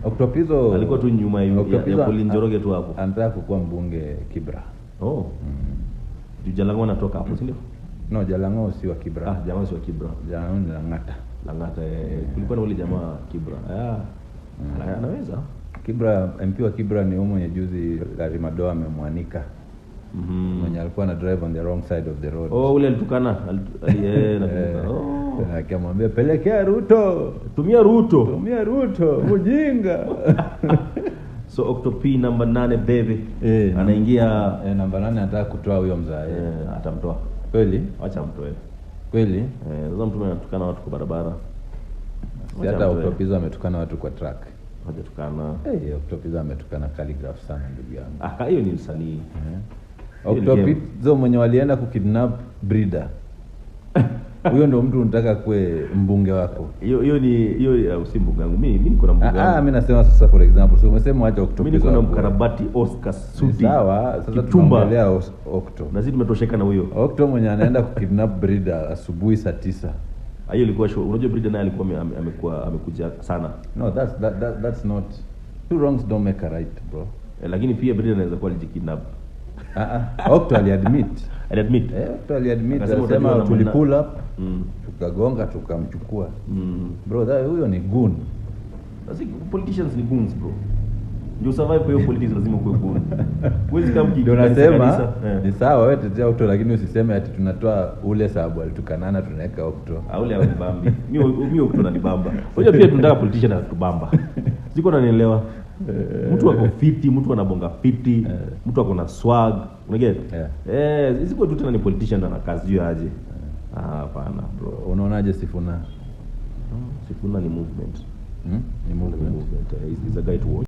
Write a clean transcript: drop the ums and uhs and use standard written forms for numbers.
Octopizo alikuwa tu nyuma ya Pauline Njoroge tu hapo. Anataka kuwa mbunge Kibra. Jalango anatoka hapo, si ndio? No, Jalango si wa Kibra. Jalango si wa Kibra. Jalango ni Lang'ata. Lang'ata kulikuwa na wale jamaa Kibra. Anaweza. Kibra, MP wa Kibra ni mwenye juzi Larry Madoa amemwanika. Mwenye alikuwa na drive on the wrong side of the road. Ule alitukana. Akamwambia pelekea Ruto. Tumia Ruto, ujinga. So Octopi number 8 baby. Anaingia number 8 anataka kutoa huyo mzae. Atamtoa. Kweli? Acha mtoe. Kweli? Sasa mtu anatukana watu kwa barabara. Hata Octopizo ametukana watu kwa track. Hajatukana. Octopizo ametukana Calligraph sana ndugu yangu. Hiyo ni msanii. Octopizo mwenye walienda kukidnap breeder. Huyo ndio mtu unataka kwe mbunge wako. Hiyo si mbunge wangu. Mimi niko na mbunge wangu. Mimi nasema sasa for example. So umesema acha Octopizo. Mimi niko na mkarabati Oscar Sudi. Sawa, sasa tunaongelea Octo. Na sisi tumetosheka na huyo. Octo mwenye anaenda kukidnap breeder asubuhi saa 9. Hiyo ilikuwa show. Unajua breeder naye alikuwa amekuja sana. No, that's not. Two wrongs don't make a right, bro. Lakini pia breeder anaweza kuwa alijikidnap. Octo aliadmit. Octo aliadmit. Anasema tulipull up, tukagonga, tukamchukua. Bro, huyo ni goon. Sasa politicians ni goons, bro. Ndio survive kwa hiyo politics lazima kuwe goon. Huwezi kama ndio nasema ni sawa wewe tetea Octo, lakini usiseme ati tunatoa ule sababu alitukanana tunaweka Octo. Ule alibambi. Mimi Octo na nibamba. Unajua pia tunataka politician atubamba. Siko nanielewa. Mtu ako fiti, mtu anabonga fiti, mtu ako na swag, unaget? Siko tu tena ni politician na kazi hiyo aje. Hapana bro. Unaonaje Sifuna? Sifuna ni movement. Ni movement. He's a guy to watch.